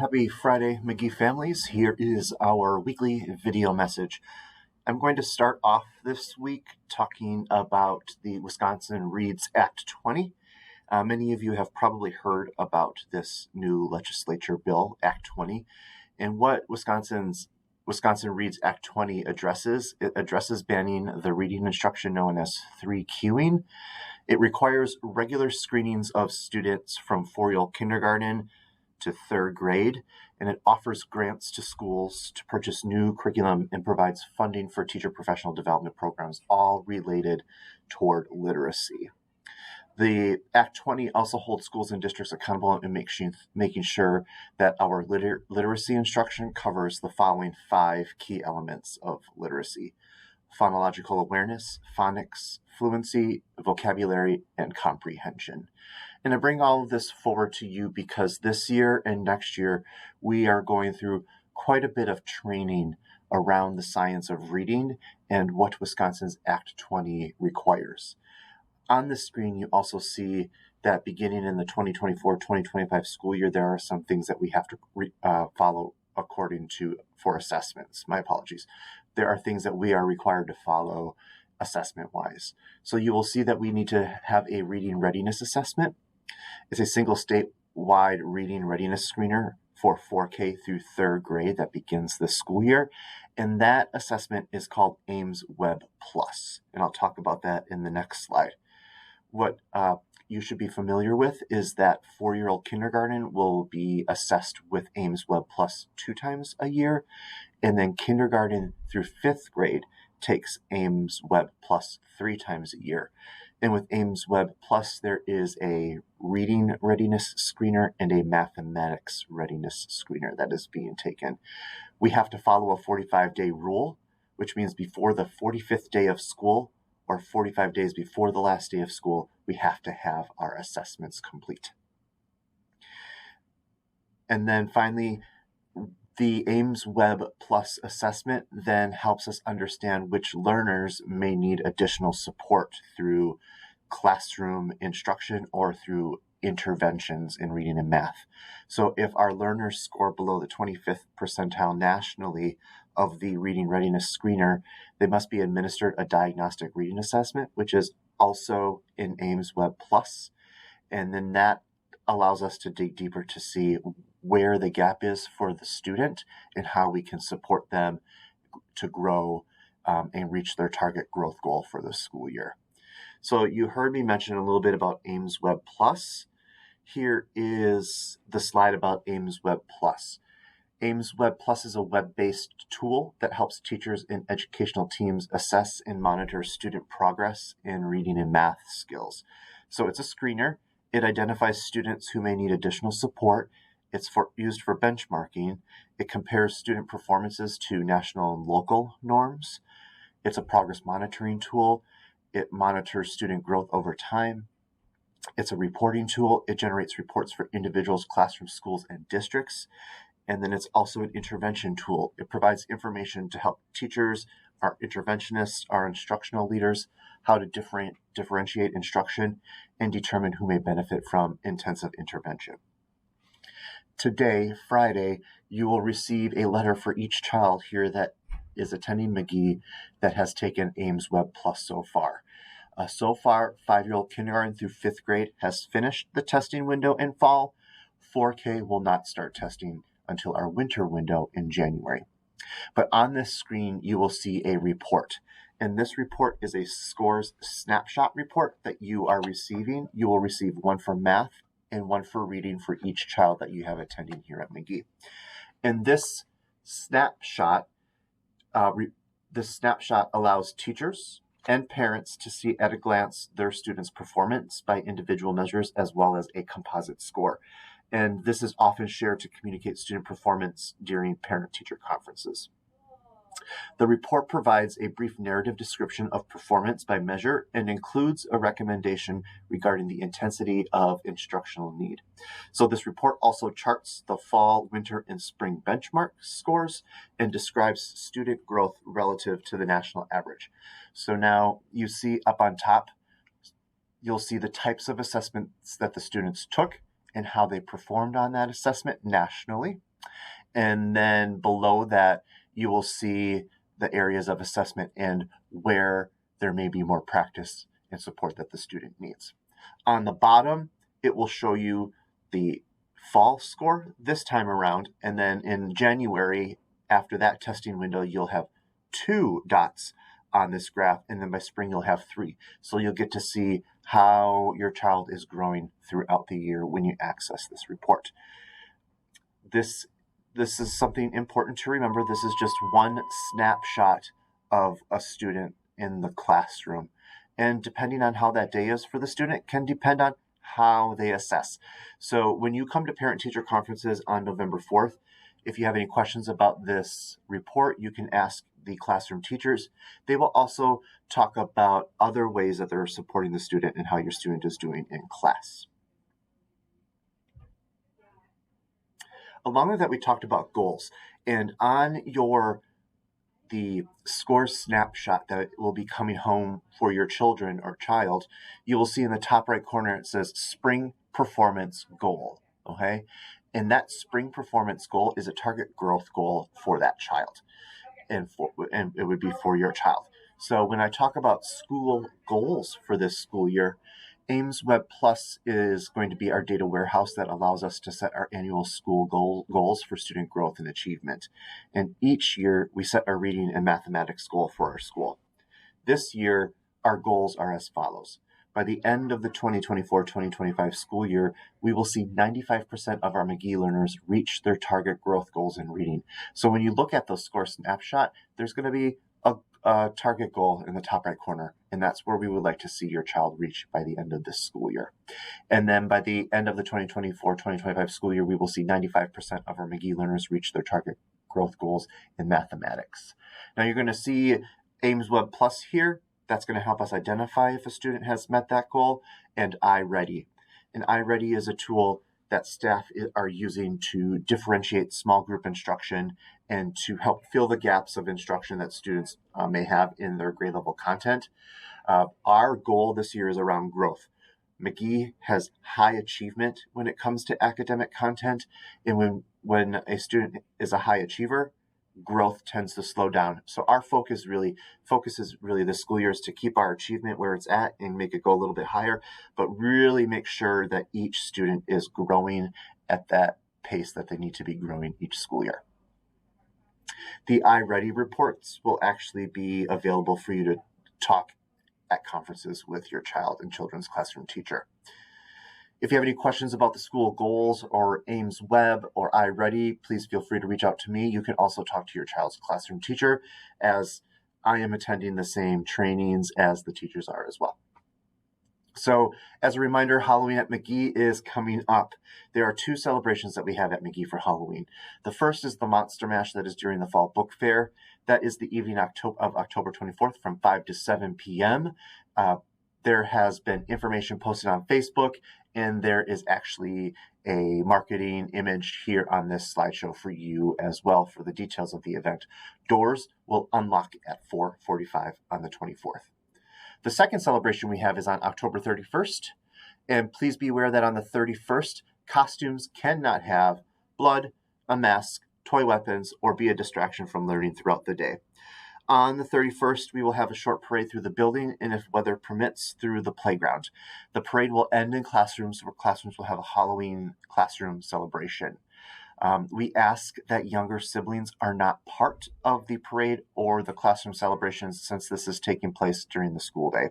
Happy Friday, Magee families. Here is our weekly video message. I'm going to start off this week talking about the Wisconsin Reads Act 20. Many of you have probably heard about this new legislature bill, Act 20, and what Wisconsin Reads Act 20 addresses. It addresses banning the reading instruction known as 3Qing. It requires regular screenings of students from 4-year-old kindergarten to 3rd grade, and it offers grants to schools to purchase new curriculum and provides funding for teacher professional development programs, all related toward literacy. The Act 20 also holds schools and districts accountable in making sure that our literacy instruction covers the following 5 key elements of literacy: phonological awareness, phonics, fluency, vocabulary, and comprehension. And I bring all of this forward to you because this year and next year, we are going through quite a bit of training around the science of reading and what Wisconsin's Act 20 requires. On the screen, you also see that beginning in the 2024-2025 school year, there are some things that we have to follow according to for assessments. My apologies. There are things that we are required to follow assessment-wise. So you will see that we need to have a reading readiness assessment. It's a single statewide reading readiness screener for 4K through 3rd grade that begins this school year. And that assessment is called Ames Web Plus. And I'll talk about that in the next slide. What you should be familiar with is that 4-year-old kindergarten will be assessed with Ames Web Plus 2 times a year. And then kindergarten through 5th grade takes Ames Web Plus 3 times a year. And with Ames Web Plus, there is a reading readiness screener and a mathematics readiness screener that is being taken. We have to follow a 45-day rule, which means before the 45th day of school or 45 days before the last day of school, we have to have our assessments complete. And then finally, the Ames Web Plus assessment then helps us understand which learners may need additional support through classroom instruction or through interventions in reading and math. So if our learners score below the 25th percentile nationally of the reading readiness screener, they must be administered a diagnostic reading assessment, which is also in Ames Web Plus. And then that allows us to dig deeper to see where the gap is for the student and how we can support them to grow and reach their target growth goal for the school year. So you heard me mention a little bit about Ames Web Plus. Here is the slide about Ames Web Plus. Ames Web Plus is a web-based tool that helps teachers and educational teams assess and monitor student progress in reading and math skills. So it's a screener. It identifies students who may need additional support. It's used for benchmarking. It compares student performances to national and local norms. It's a progress monitoring tool. It monitors student growth over time. It's a reporting tool. It generates reports for individuals, classrooms, schools, and districts. And then it's also an intervention tool. It provides information to help teachers, our interventionists, our instructional leaders, how to differentiate instruction and determine who may benefit from intensive intervention. Today, Friday, you will receive a letter for each child here that is attending Magee that has taken Ames Web Plus so far. So far, 5-year-old kindergarten through 5th grade has finished the testing window in fall. 4K will not start testing until our winter window in January. But on this screen, you will see a report. And this report is a scores snapshot report that you are receiving. You will receive one for math and one for reading for each child that you have attending here at Magee. And this snapshot allows teachers and parents to see at a glance their students' performance by individual measures as well as a composite score. And this is often shared to communicate student performance during parent-teacher conferences. The report provides a brief narrative description of performance by measure and includes a recommendation regarding the intensity of instructional need. So this report also charts the fall, winter, and spring benchmark scores and describes student growth relative to the national average. So now you see up on top, you'll see the types of assessments that the students took and how they performed on that assessment nationally. And then below that, you will see the areas of assessment and where there may be more practice and support that the student needs. On the bottom, it will show you the fall score this time around, and then in January, after that testing window, you'll have 2 dots on this graph, and then by spring you'll have 3. So you'll get to see how your child is growing throughout the year when you access this report. This is something important to remember. This is just one snapshot of a student in the classroom. And depending on how that day is for the student can depend on how they assess. So when you come to parent-teacher conferences on November 4th, if you have any questions about this report, you can ask the classroom teachers. They will also talk about other ways that they're supporting the student and how your student is doing in class. Along with that, we talked about goals. And on the score snapshot that will be coming home for your children or child, you will see in the top right corner it says Spring Performance Goal. Okay? And that spring performance goal is a target growth goal for that child. And it would be for your child. So when I talk about school goals for this school year, Ames Web Plus is going to be our data warehouse that allows us to set our annual school goals for student growth and achievement. And each year we set our reading and mathematics goal for our school. This year, our goals are as follows. By the end of the 2024-2025 school year, we will see 95% of our Magee learners reach their target growth goals in reading. So when you look at the score snapshot, there's going to be a target goal in the top right corner, and that's where we would like to see your child reach by the end of this school year. And then by the end of the 2024-2025 school year, we will see 95% of our Magee learners reach their target growth goals in mathematics. Now you're going to see Ames Web Plus here. That's going to help us identify if a student has met that goal, and iReady. And iReady is a tool that staff are using to differentiate small group instruction and to help fill the gaps of instruction that students may have in their grade level content. Our goal this year is around growth. Magee has high achievement when it comes to academic content, and when a student is a high achiever, growth tends to slow down. So our focus is really this school year is to keep our achievement where it's at and make it go a little bit higher, but really make sure that each student is growing at that pace that they need to be growing each school year. The iReady reports will actually be available for you to talk at conferences with your child and children's classroom teacher. If you have any questions about the school goals or Ames Web or iReady, please feel free to reach out to me. You can also talk to your child's classroom teacher, as I am attending the same trainings as the teachers are as well. So as a reminder, Halloween at Magee is coming up. There are 2 celebrations that we have at Magee for Halloween. The first is the Monster Mash that is during the Fall Book Fair. That is the evening of October 24th from 5 to 7 p.m. There has been information posted on Facebook, and there is actually a marketing image here on this slideshow for you as well for the details of the event. Doors will unlock at 4:45 on the 24th. The second celebration we have is on October 31st, and please be aware that on the 31st, costumes cannot have blood, a mask, toy weapons, or be a distraction from learning throughout the day. On the 31st, we will have a short parade through the building, and if weather permits, through the playground. The parade will end in classrooms, where classrooms will have a Halloween classroom celebration. We ask that younger siblings are not part of the parade or the classroom celebrations, since this is taking place during the school day.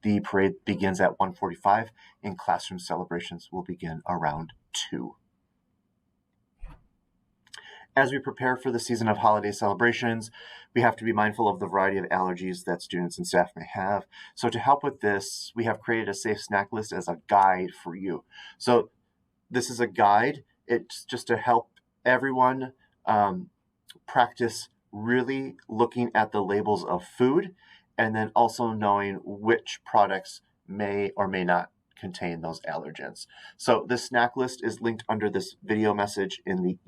The parade begins at 1:45, and classroom celebrations will begin around 2. As we prepare for the season of holiday celebrations, we have to be mindful of the variety of allergies that students and staff may have. So to help with this, we have created a safe snack list as a guide for you. So this is a guide. It's just to help everyone practice really looking at the labels of food, and then also knowing which products may or may not contain those allergens. So this snack list is linked under this video message in the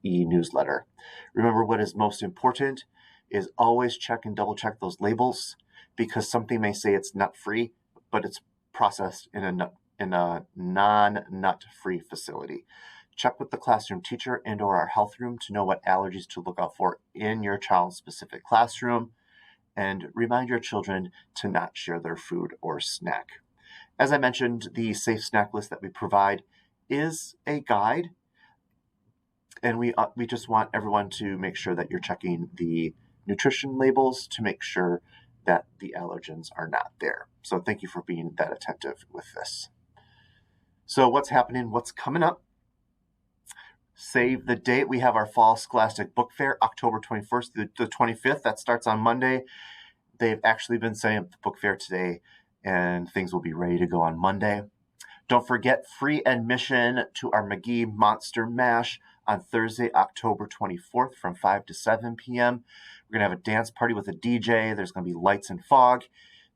e-newsletter. Remember, what is most important is always check and double check those labels, because something may say it's nut free, but it's processed in a non-nut free facility. Check with the classroom teacher and or our health room to know what allergies to look out for in your child's specific classroom. And remind your children to not share their food or snack. As I mentioned, the safe snack list that we provide is a guide, and we just want everyone to make sure that you're checking the nutrition labels to make sure that the allergens are not there. So thank you for being that attentive with this. So what's happening? What's coming up? Save the date. We have our Fall Scholastic Book Fair, October 21st through the 25th. That starts on Monday. They've actually been setting up the book fair today, and things will be ready to go on Monday. Don't forget free admission to our Magee Monster Mash on Thursday, October 24th from 5 to 7 p.m. We're going to have a dance party with a DJ. There's going to be lights and fog.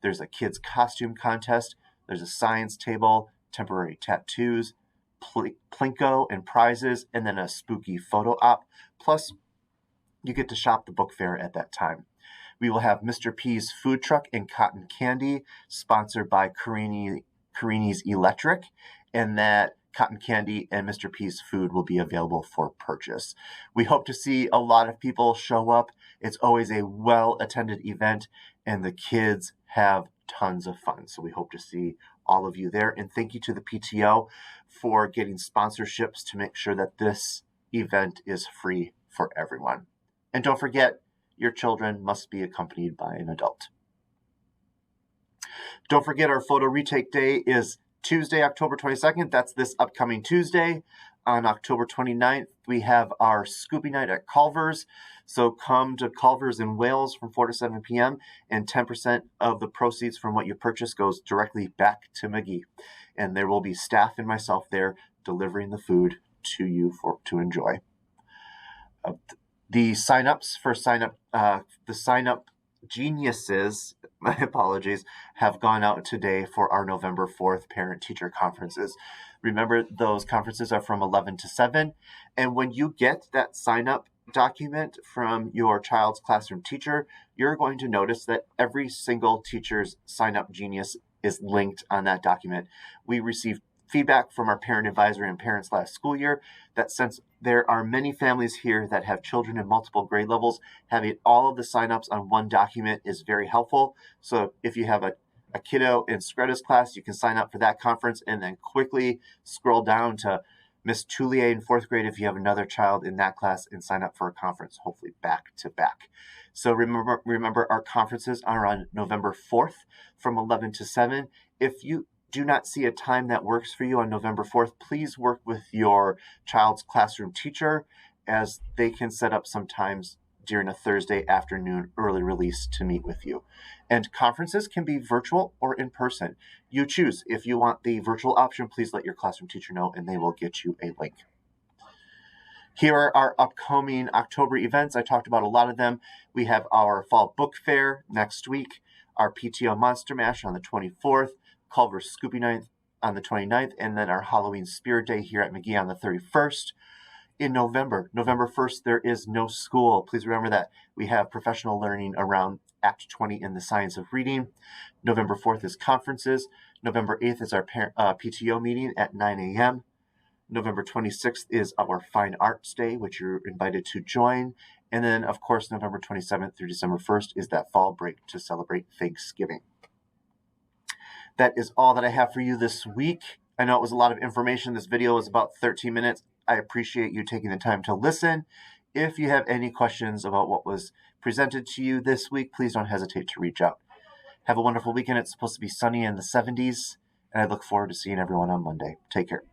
There's a kids' costume contest. There's a science table, temporary tattoos, plinko and prizes, and then a spooky photo op. Plus, you get to shop the book fair at that time. We will have Mr. P's food truck and cotton candy, sponsored by Carini's Electric, and that cotton candy and Mr. P's food will be available for purchase. We hope to see a lot of people show up. It's always a well-attended event, and the kids have tons of fun. So we hope to see all of you there. And thank you to the PTO for getting sponsorships to make sure that this event is free for everyone. And don't forget, your children must be accompanied by an adult. Don't forget our photo retake day is Tuesday, October 22nd. That's this upcoming Tuesday. On October 29th, we have our Scoopy Night at Culver's. So come to Culver's in Wales from 4 to 7 p.m. and 10% of the proceeds from what you purchase goes directly back to Magee. And there will be staff and myself there delivering the food to you to enjoy. The sign-ups for the sign-up geniuses, my apologies, have gone out today for our November 4th parent-teacher conferences. Remember, those conferences are from 11 to 7. And when you get that sign-up document from your child's classroom teacher, you're going to notice that every single teacher's sign-up genius is linked on that document. We received feedback from our parent advisory and parents last school year that since there are many families here that have children in multiple grade levels, having all of the signups on one document is very helpful. So if you have a kiddo in Scretta's class, you can sign up for that conference and then quickly scroll down to Miss Toulier in 4th grade if you have another child in that class and sign up for a conference, hopefully back to back. So remember our conferences are on November 4th from 11 to 7. If you do not see a time that works for you on November 4th, please work with your child's classroom teacher as they can set up some times during a Thursday afternoon early release to meet with you. And conferences can be virtual or in person. You choose. If you want the virtual option, please let your classroom teacher know and they will get you a link. Here are our upcoming October events. I talked about a lot of them. We have our Fall Book Fair next week, our PTO Monster Mash on the 24th, Culver's Scoopy Night on the 29th, and then our Halloween Spirit Day here at Magee on the 31st. In November 1st, there is no school. Please remember that we have professional learning around Act 20 in the science of reading. November 4th is conferences. November 8th is our PTO meeting at 9 a.m. November 26th is our Fine Arts Day, which you're invited to join. And then, of course, November 27th through December 1st is that fall break to celebrate Thanksgiving. That is all that I have for you this week. I know it was a lot of information. This video was about 13 minutes. I appreciate you taking the time to listen. If you have any questions about what was presented to you this week, please don't hesitate to reach out. Have a wonderful weekend. It's supposed to be sunny in the 70s, and I look forward to seeing everyone on Monday. Take care.